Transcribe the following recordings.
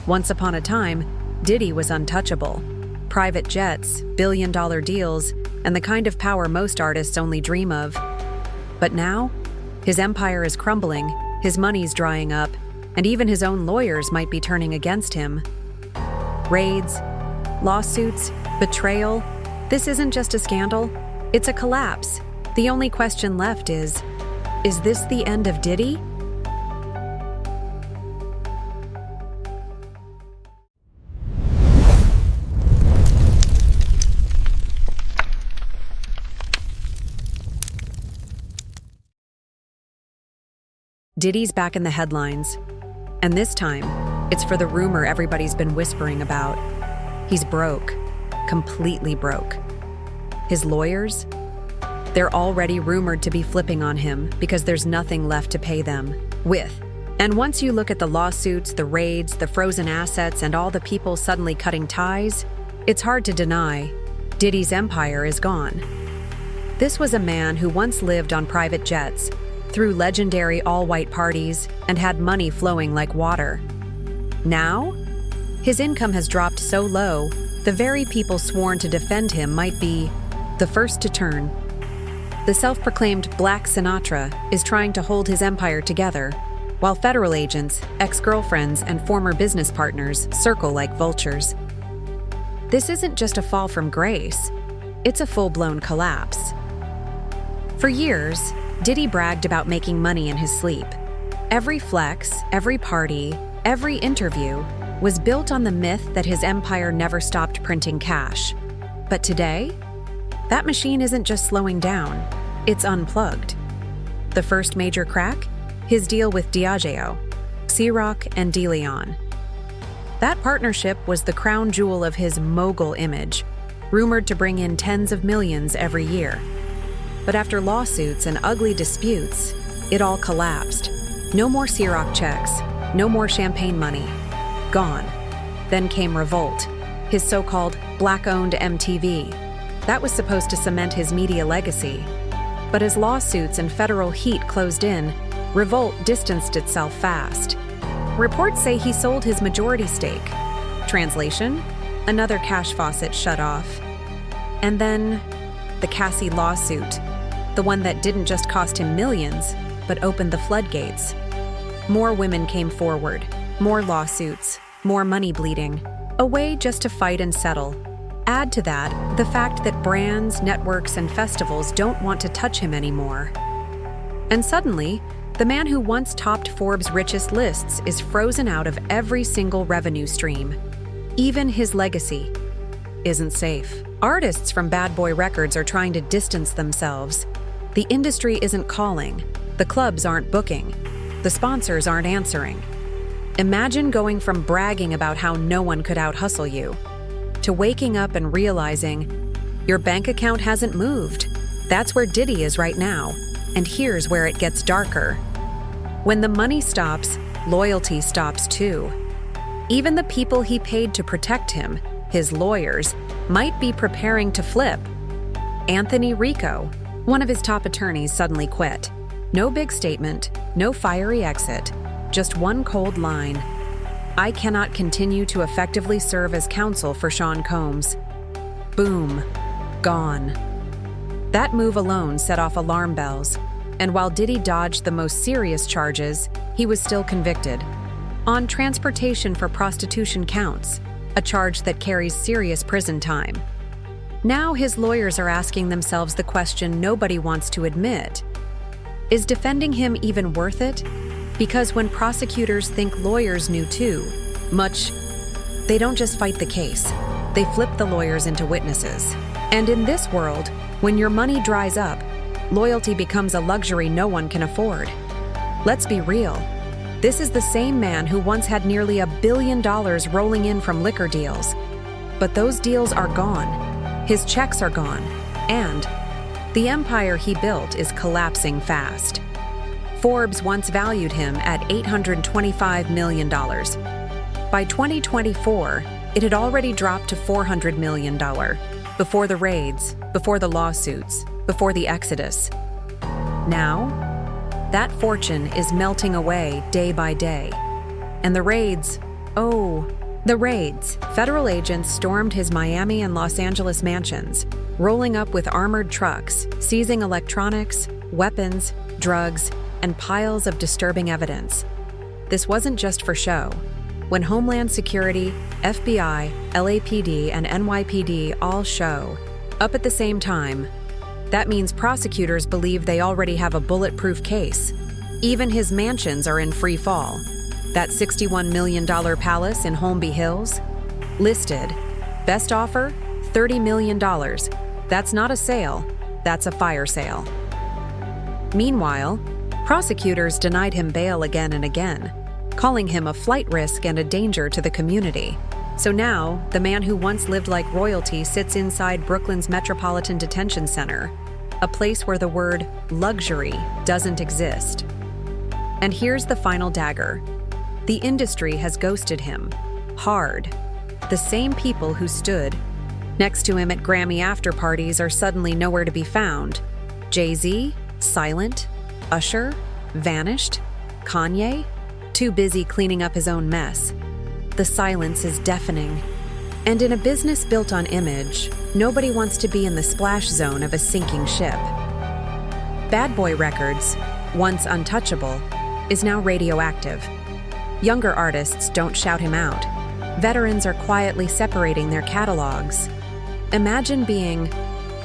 Once upon a time, Diddy was untouchable. Private jets, billion-dollar deals, and the kind of power most artists only dream of. But now, his empire is crumbling, his money's drying up, and even his own lawyers might be turning against him. Raids, lawsuits, betrayal. This isn't just a scandal, it's a collapse. The only question left is this the end of Diddy? Diddy's back in the headlines, and this time, it's for the rumor everybody's been whispering about. He's broke, completely broke. His lawyers? They're already rumored to be flipping on him because there's nothing left to pay them with. And once you look at the lawsuits, the raids, the frozen assets, and all the people suddenly cutting ties, it's hard to deny Diddy's empire is gone. This was a man who once lived on private jets, threw legendary all-white parties, and had money flowing like water. Now, his income has dropped so low, the very people sworn to defend him might be the first to turn. The self-proclaimed Black Sinatra is trying to hold his empire together, while federal agents, ex-girlfriends, and former business partners circle like vultures. This isn't just a fall from grace, it's a full-blown collapse. For years, Diddy bragged about making money in his sleep. Every flex, every party, every interview was built on the myth that his empire never stopped printing cash. But today, that machine isn't just slowing down, it's unplugged. The first major crack? His deal with Diageo, Cîroc and DeLeón. That partnership was the crown jewel of his mogul image, rumored to bring in tens of millions every year. But after lawsuits and ugly disputes, it all collapsed. No more Cîroc checks, no more champagne money. Gone. Then came Revolt, his so-called black-owned MTV. That was supposed to cement his media legacy. But as lawsuits and federal heat closed in, Revolt distanced itself fast. Reports say he sold his majority stake. Translation? Another cash faucet shut off. And then, the Cassie lawsuit. The one that didn't just cost him millions, but opened the floodgates. More women came forward, more lawsuits, more money bleeding, a way just to fight and settle. Add to that the fact that brands, networks, and festivals don't want to touch him anymore. And suddenly, the man who once topped Forbes' richest lists is frozen out of every single revenue stream. Even his legacy isn't safe. Artists from Bad Boy Records are trying to distance themselves. The industry isn't calling, the clubs aren't booking, the sponsors aren't answering. Imagine going from bragging about how no one could out-hustle you, to waking up and realizing your bank account hasn't moved. That's where Diddy is right now, and here's where it gets darker. When the money stops, loyalty stops too. Even the people he paid to protect him, his lawyers, might be preparing to flip. Anthony Rico, one of his top attorneys, suddenly quit. No big statement, no fiery exit, just one cold line. I cannot continue to effectively serve as counsel for Sean Combs. Boom. Gone. That move alone set off alarm bells, and while Diddy dodged the most serious charges, he was still convicted. On transportation for prostitution counts, a charge that carries serious prison time. Now his lawyers are asking themselves the question nobody wants to admit. Is defending him even worth it? Because when prosecutors think lawyers knew too much, they don't just fight the case, they flip the lawyers into witnesses. And in this world, when your money dries up, loyalty becomes a luxury no one can afford. Let's be real. This is the same man who once had nearly $1 billion rolling in from liquor deals. But those deals are gone. His checks are gone. And the empire he built is collapsing fast. Forbes once valued him at $825 million. By 2024, it had already dropped to $400 million. Before the raids, before the lawsuits, before the exodus. Now, that fortune is melting away day by day. And the raids, Oh, the raids. Federal agents stormed his Miami and Los Angeles mansions, rolling up with armored trucks, seizing electronics, weapons, drugs, and piles of disturbing evidence. This wasn't just for show. When Homeland Security, FBI, LAPD, and NYPD all show up at the same time, that means prosecutors believe they already have a bulletproof case. Even his mansions are in free fall. That $61 million palace in Holmby Hills? Listed. Best offer? $30 million. That's not a sale, that's a fire sale. Meanwhile, prosecutors denied him bail again and again, calling him a flight risk and a danger to the community. So now, the man who once lived like royalty sits inside Brooklyn's Metropolitan Detention Center, a place where the word luxury doesn't exist. And here's the final dagger. The industry has ghosted him. Hard. The same people who stood next to him at Grammy after-parties are suddenly nowhere to be found. Jay-Z? Silent? Usher? Vanished? Kanye? Too busy cleaning up his own mess. The silence is deafening. And in a business built on image, nobody wants to be in the splash zone of a sinking ship. Bad Boy Records, once untouchable, is now radioactive. Younger artists don't shout him out. Veterans are quietly separating their catalogs. Imagine being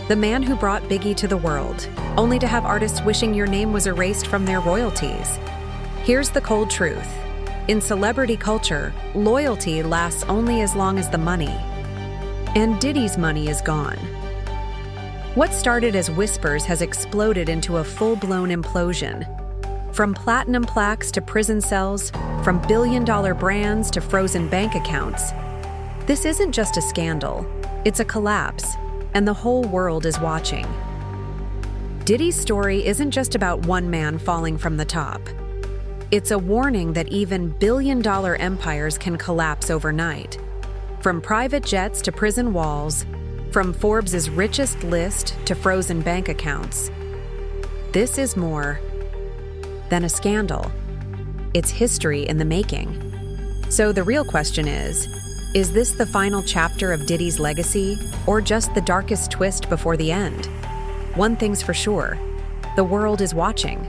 the man who brought Biggie to the world, only to have artists wishing your name was erased from their royalties. Here's the cold truth. In celebrity culture, loyalty lasts only as long as the money. And Diddy's money is gone. What started as whispers has exploded into a full-blown implosion. From platinum plaques to prison cells, from billion-dollar brands to frozen bank accounts. This isn't just a scandal, it's a collapse, and the whole world is watching. Diddy's story isn't just about one man falling from the top. It's a warning that even billion-dollar empires can collapse overnight. From private jets to prison walls, from Forbes' richest list to frozen bank accounts. This is more than a scandal. It's history in the making. So the real question is this the final chapter of Diddy's legacy, or just the darkest twist before the end? One thing's for sure, the world is watching.